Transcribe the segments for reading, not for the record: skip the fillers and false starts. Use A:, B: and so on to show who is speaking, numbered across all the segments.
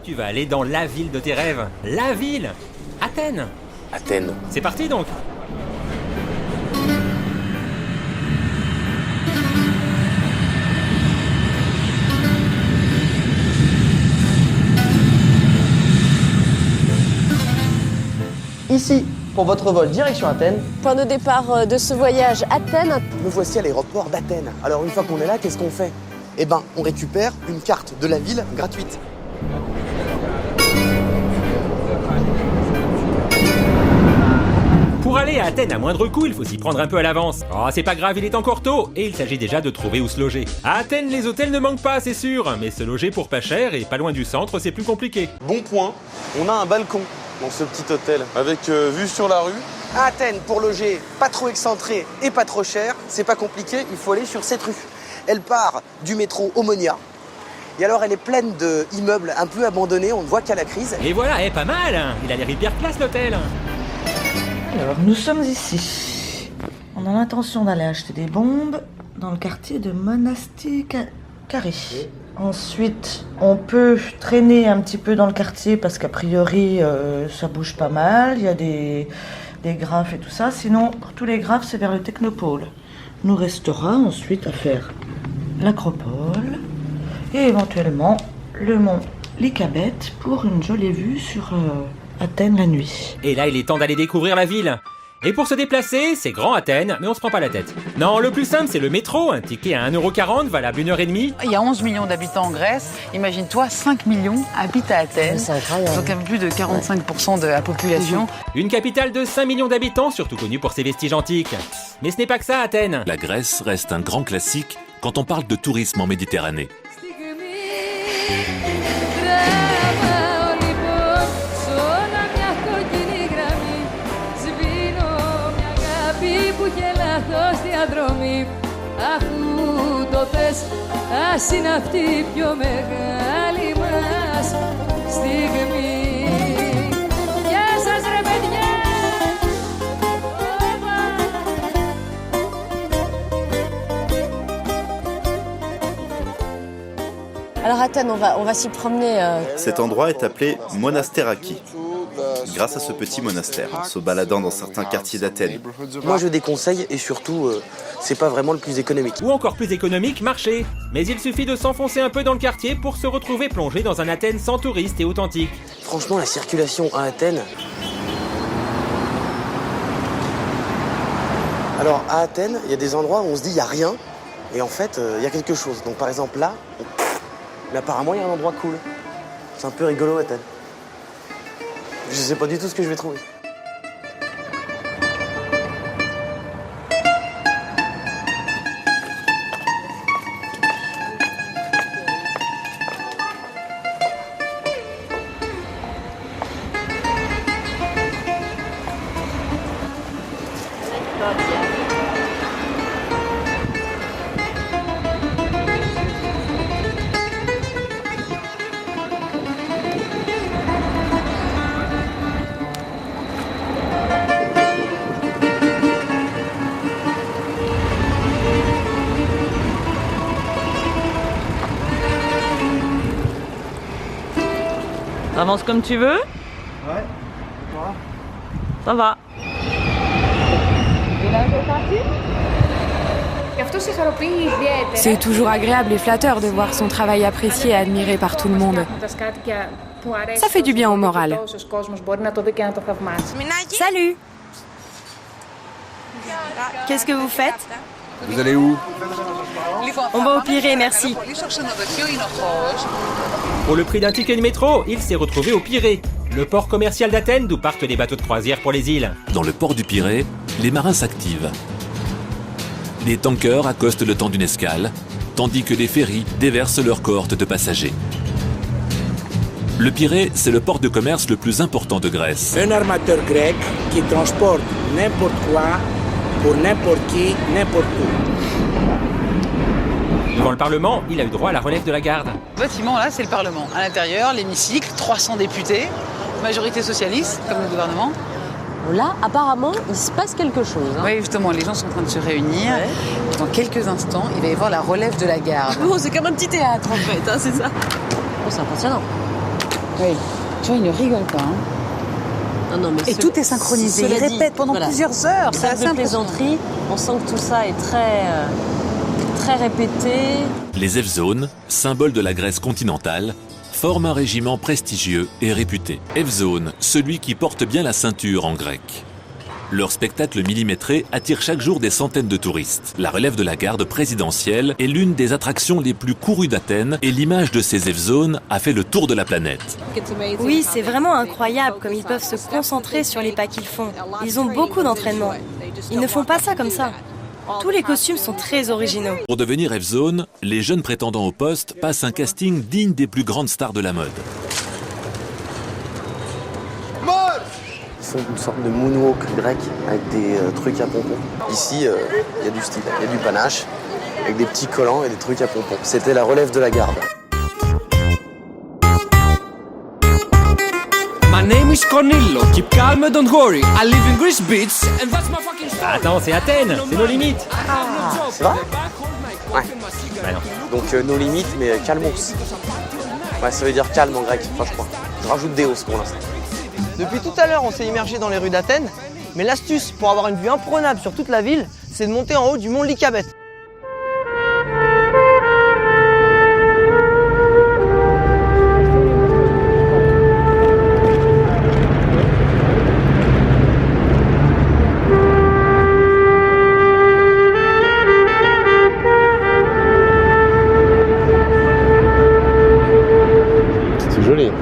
A: tu vas aller dans la ville de tes rêves. La ville, Athènes.
B: Athènes.
A: C'est parti donc.
C: Ici, pour votre vol direction Athènes.
D: Point de départ de ce voyage Athènes.
B: Me voici à l'aéroport d'Athènes. Alors une fois qu'on est là, qu'est-ce qu'on fait? Eh ben, on récupère une carte de la ville gratuite.
A: Pour aller à Athènes à moindre coût, il faut s'y prendre un peu à l'avance. Oh, c'est pas grave, il est encore tôt, et il s'agit déjà de trouver où se loger. À Athènes, les hôtels ne manquent pas, c'est sûr, mais se loger pour pas cher et pas loin du centre, c'est plus compliqué.
B: Bon point, on a un balcon dans ce petit hôtel avec vue sur la rue. À Athènes, pour loger pas trop excentré et pas trop cher, c'est pas compliqué, il faut aller sur cette rue. Elle part du métro Omonia. Et alors elle est pleine d'immeubles un peu abandonnés, on ne voit qu'à la crise.
A: Et voilà, pas mal, hein. Il a l'air hyper classe l'hôtel.
E: Alors, nous sommes ici. On a l'intention d'aller acheter des bombes dans le quartier de Monastir-Carré. Ensuite, on peut traîner un petit peu dans le quartier parce qu'a priori, ça bouge pas mal. Il y a des graphes et tout ça. Sinon, pour tous les graphes, c'est vers le Technopôle. Nous restera ensuite à faire l'Acropole et éventuellement le mont Lycabette pour une jolie vue sur Athènes la nuit.
A: Et là, il est temps d'aller découvrir la ville. Et pour se déplacer, c'est grand Athènes, mais on se prend pas la tête. Non, le plus simple, c'est le métro. Un ticket à 1,40 €, valable 1h30.
F: Il y a 11 millions d'habitants en Grèce. Imagine-toi, 5 millions habitent à Athènes.
D: C'est incroyable.
F: Donc, quand même plus de 45% de la population.
A: Une capitale de 5 millions d'habitants, surtout connue pour ses vestiges antiques. Mais ce n'est pas que ça, Athènes.
G: La Grèce reste un grand classique quand on parle de tourisme en Méditerranée.
D: Alors Athènes, on va s'y promener.
H: Cet endroit est appelé Monastéraki, grâce à ce petit monastère, se baladant dans certains quartiers d'Athènes.
B: Moi je déconseille et surtout, c'est pas vraiment le plus économique.
A: Ou encore plus économique, marcher. Mais il suffit de s'enfoncer un peu dans le quartier pour se retrouver plongé dans un Athènes sans touristes et authentique.
B: Franchement, la circulation à Athènes... Alors à Athènes, il y a des endroits où on se dit il n'y a rien, et en fait, il y a quelque chose. Donc par exemple là, mais apparemment il y a un endroit cool. C'est un peu rigolo Athènes. Je sais pas du tout ce que je vais trouver.
E: Avance comme tu veux.
C: Ouais.
E: Ça va.
I: C'est toujours agréable et flatteur de voir son travail apprécié et admiré par tout le monde. Ça fait du bien au moral.
J: Salut! Qu'est-ce que vous faites?
K: Vous allez où?
J: On va au Pirée, merci.
A: Pour le prix d'un ticket de métro, il s'est retrouvé au Pirée, le port commercial d'Athènes d'où partent les bateaux de croisière pour les îles.
G: Dans le port du Pirée, les marins s'activent. Les tankers accostent le temps d'une escale, tandis que les ferries déversent leurs cohortes de passagers. Le Pirée, c'est le port de commerce le plus important de Grèce.
L: Un armateur grec qui transporte n'importe quoi pour n'importe qui, n'importe où.
A: Devant le Parlement, il a eu droit à la relève de la garde.
F: Le bâtiment, là, c'est le Parlement. À l'intérieur, l'hémicycle, 300 députés, majorité socialiste, comme le gouvernement.
D: Là, apparemment, il se passe quelque chose.
F: Oui, justement, les gens sont en train de se réunir.
D: Ouais.
F: Dans quelques instants, il va y avoir la relève de la garde.
D: Oh, c'est comme un petit théâtre, en fait, hein, c'est ça. Oh, c'est impressionnant.
F: Oui. Tu vois, il ne rigole pas. Hein.
D: Non, mais
J: Et tout est synchronisé. Ils répètent pendant plusieurs heures. C'est assez
D: de
J: impressionnant.
D: plaisanterie. On sent que tout ça est très répété.
G: Les Evzones, symboles de la Grèce continentale, forment un régiment prestigieux et réputé. Evzone, celui qui porte bien la ceinture en grec. Leur spectacle millimétré attire chaque jour des centaines de touristes. La relève de la garde présidentielle est l'une des attractions les plus courues d'Athènes et l'image de ces Evzones a fait le tour de la planète.
J: Oui, c'est vraiment incroyable comme ils peuvent se concentrer sur les pas qu'ils font. Ils ont beaucoup d'entraînement. Ils ne font pas ça comme ça. Tous les costumes sont très originaux.
G: Pour devenir Evzone, les jeunes prétendants au poste passent un casting digne des plus grandes stars de la mode.
B: Ils font une sorte de moonwalk grec avec des trucs à pompons. Ici, il y a du style, il y a du panache, avec des petits collants et des trucs à pompons. C'était la relève de la garde.
K: My name is Cornillo. Keep calm, don't worry. I live in Greece Beach and that's my fucking story.
A: Attends, c'est Athènes, c'est nos limites.
B: C'est vrai? Ouais.
A: Bah non.
B: Donc nos limites, mais calmos. Ouais, ça veut dire calme en grec, enfin je crois. Je rajoute Déos pour l'instant.
C: Depuis tout à l'heure, on s'est immergé dans les rues d'Athènes, mais l'astuce pour avoir une vue imprenable sur toute la ville, c'est de monter en haut du mont Lycabette.
B: C'est joli.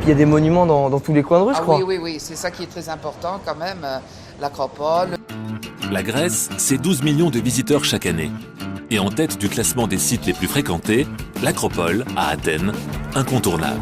C: Puis il y a des monuments dans tous les coins de rue, je crois.
F: Oui, c'est ça qui est très important quand même, l'Acropole.
G: La Grèce, c'est 12 millions de visiteurs chaque année. Et en tête du classement des sites les plus fréquentés, l'Acropole, à Athènes, incontournable.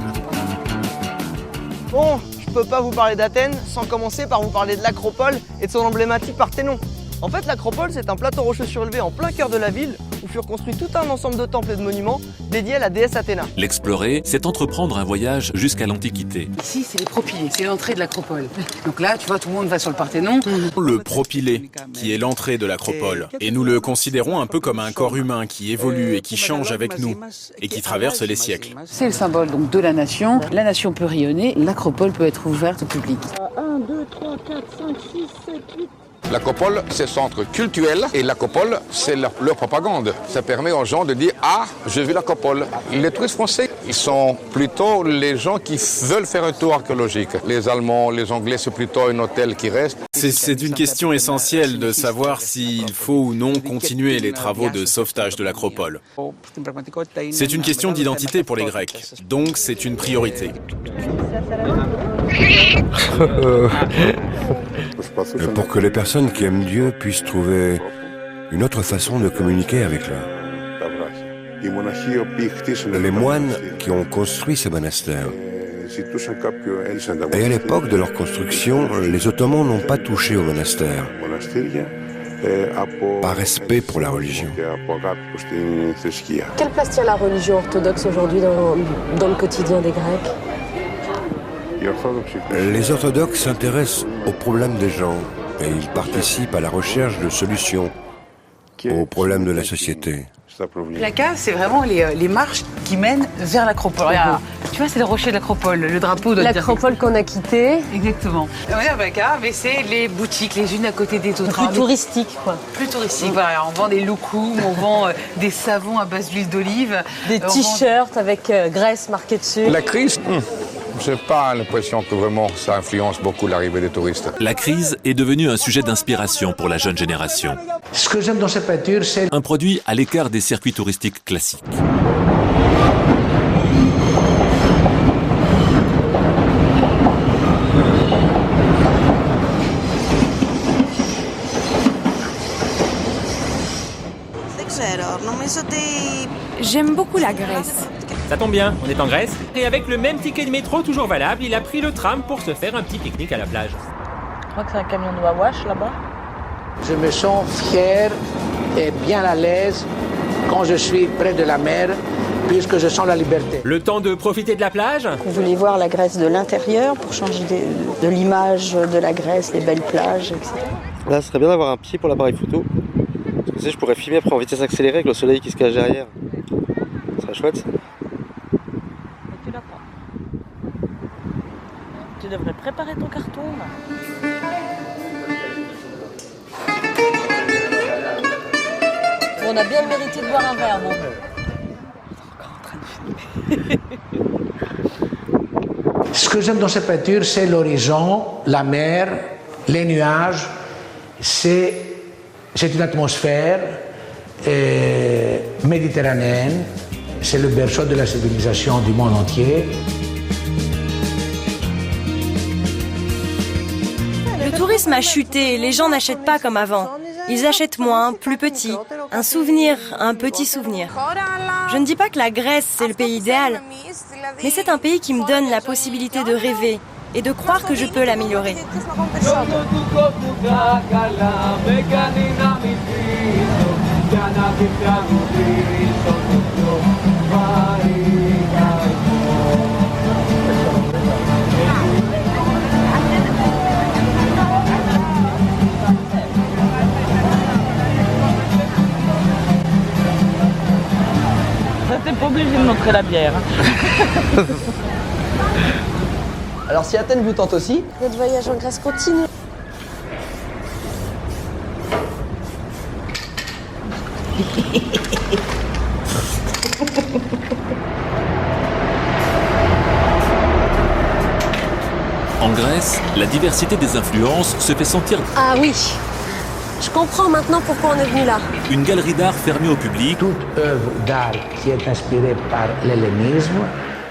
C: Bon, je peux pas vous parler d'Athènes sans commencer par vous parler de l'Acropole et de son emblématique Parthénon. En fait, l'Acropole, c'est un plateau rocheux surélevé en plein cœur de la ville où furent construits tout un ensemble de temples et de monuments dédiés à la déesse Athéna.
G: L'explorer, c'est entreprendre un voyage jusqu'à l'Antiquité.
F: Ici, c'est les propylées, c'est l'entrée de l'Acropole. Donc là, tu vois, tout le monde va sur le Parthénon.
M: Le propylée, qui est l'entrée de l'Acropole. Et nous le considérons un peu comme un corps humain qui évolue et qui change avec nous, et qui traverse les siècles.
F: C'est le symbole donc de la nation. La nation peut rayonner, l'Acropole peut être ouverte au public.
N: 1, 2, 3, 4, 5, 6, 7, 8... L'Acropole, c'est centre culturel et l'Acropole, c'est leur propagande. Ça permet aux gens de dire « Ah, je vis l'Acropole ». Les touristes français, ils sont plutôt les gens qui veulent faire un tour archéologique. Les Allemands, les Anglais, c'est plutôt un hôtel qui reste.
M: C'est une question essentielle de savoir s'il faut ou non continuer les travaux de sauvetage de l'Acropole. C'est une question d'identité pour les Grecs, donc c'est une priorité.
O: Pour que les personnes qui aiment Dieu puissent trouver une autre façon de communiquer avec lui. Les moines qui ont construit ces monastères. Et à l'époque de leur construction, les Ottomans n'ont pas touché au monastère, par respect pour la religion.
D: Quelle place tient la religion orthodoxe aujourd'hui dans le quotidien des Grecs?
O: Les orthodoxes s'intéressent aux problèmes des gens et ils participent à la recherche de solutions aux problèmes de la société.
F: Plaka, c'est vraiment les marches qui mènent vers l'Acropole. Regarde, tu vois, c'est le rocher de l'Acropole, le drapeau de
D: l'Acropole qu'on a quitté.
F: Exactement. Oui, Plaka, mais c'est les boutiques, les unes à côté des autres.
D: Plus touristique, quoi.
F: Plus touristique, voilà. On vend des loukoums, on vend des savons à base d'huile d'olive.
D: Des t-shirts avec Grèce marqué dessus.
N: La crise, j'ai pas l'impression que vraiment ça influence beaucoup l'arrivée des touristes.
G: La crise est devenue un sujet d'inspiration pour la jeune génération.
L: Ce que j'aime dans cette peinture, c'est
G: un produit à l'écart des circuits touristiques classiques.
I: J'aime beaucoup la Grèce.
A: Ça tombe bien, on est en Grèce. Et avec le même ticket de métro toujours valable, il a pris le tram pour se faire un petit pique-nique à la plage.
E: Je crois que c'est un camion de Wawash là-bas.
L: Je me sens fier et bien à l'aise quand je suis près de la mer, puisque je sens la liberté.
A: Le temps de profiter de la plage.
P: On voulait voir la Grèce de l'intérieur pour changer de l'image de la Grèce, les belles plages, etc.
B: Là, ce serait bien d'avoir un pied pour l'appareil photo. Parce que tu sais, je pourrais filmer après en vitesse accélérée avec le soleil qui se cache derrière. Ce serait chouette.
E: Tu l'as pas. Tu devrais préparer ton carton là. On a bien mérité de boire un verre, non?
L: Ce que j'aime dans cette peinture, c'est l'horizon, la mer, les nuages. C'est une atmosphère méditerranéenne. C'est le berceau de la civilisation du monde entier.
J: Le tourisme a chuté, les gens n'achètent pas comme avant. Ils achètent moins, plus petit. Un souvenir, un petit souvenir. Je ne dis pas que la Grèce, c'est le pays idéal, mais c'est un pays qui me donne la possibilité de rêver et de croire que je peux l'améliorer.
E: T'es pas obligé de montrer la bière.
C: Alors si Athènes vous tente aussi...
D: Notre voyage en Grèce continue.
G: En Grèce, la diversité des influences se fait sentir.
D: Ah oui, je comprends maintenant pourquoi on est venu là.
G: Une galerie d'art fermée au public.
L: Toute œuvre d'art qui est inspirée par l'hellénisme,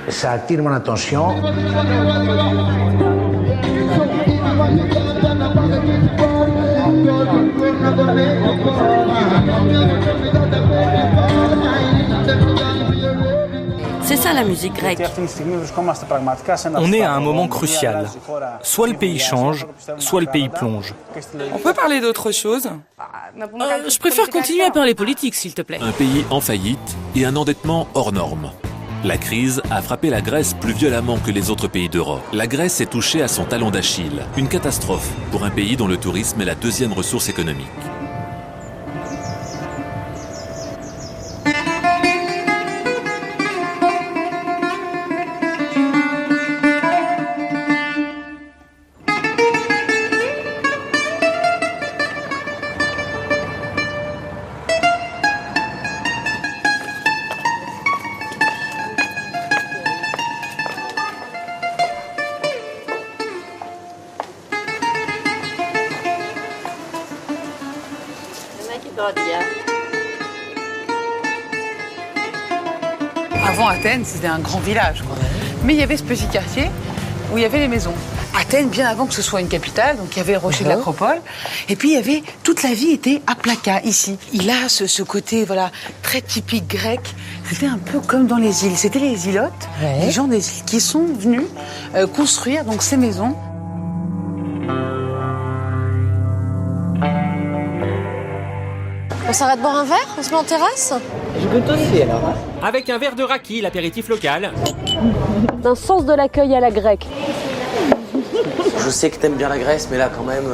L: ça attire mon attention.
J: C'est ça la musique grecque.
K: On est à un moment crucial. Soit le pays change, soit le pays plonge.
F: On peut parler d'autre chose?
Q: Je préfère continuer à parler politique, s'il te plaît.
G: Un pays en faillite et un endettement hors norme. La crise a frappé la Grèce plus violemment que les autres pays d'Europe. La Grèce est touchée à son talon d'Achille. Une catastrophe pour un pays dont le tourisme est la deuxième ressource économique.
F: Avant Athènes, c'était un grand village, quoi. Mais il y avait ce petit quartier où il y avait les maisons. Athènes, bien avant que ce soit une capitale, donc il y avait le rocher de l'Acropole. Et puis il y avait, toute la vie était à Plaka, ici. Il a ce côté, voilà, très typique grec. C'était un peu comme dans les îles. C'était les îlotes, les gens des îles qui sont venus construire donc ces maisons.
J: On s'arrête boire un verre? On se met en terrasse?
C: Je goûte aussi alors.
A: Avec un verre de raki, l'apéritif local.
J: D'un sens de l'accueil à la grecque.
B: Je sais que t'aimes bien la Grèce, mais là, quand même.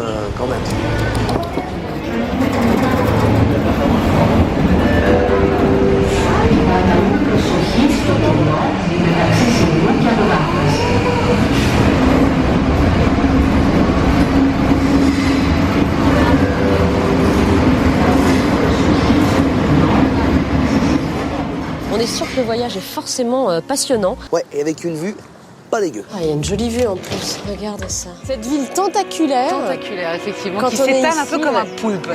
J: On est sûr que le voyage est forcément passionnant.
B: Ouais, et avec une vue pas dégueu.
J: Ah, il y a une jolie vue en plus, regarde ça. Cette ville tentaculaire.
F: Tentaculaire, effectivement,
J: Quand
F: qui
J: on est
F: s'étale un
J: ici,
F: peu comme un poulpe.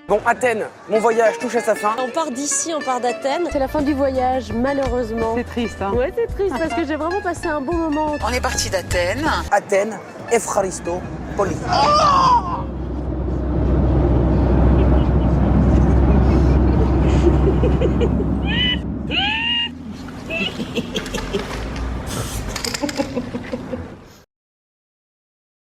B: Bon, Athènes, mon voyage touche à sa fin.
J: On part d'ici, on part d'Athènes. C'est la fin du voyage, malheureusement.
F: C'est triste, hein?
J: Ouais, c'est triste parce que j'ai vraiment passé un bon moment.
F: On est parti d'Athènes.
B: Athènes, Efraristo, Poli. Oh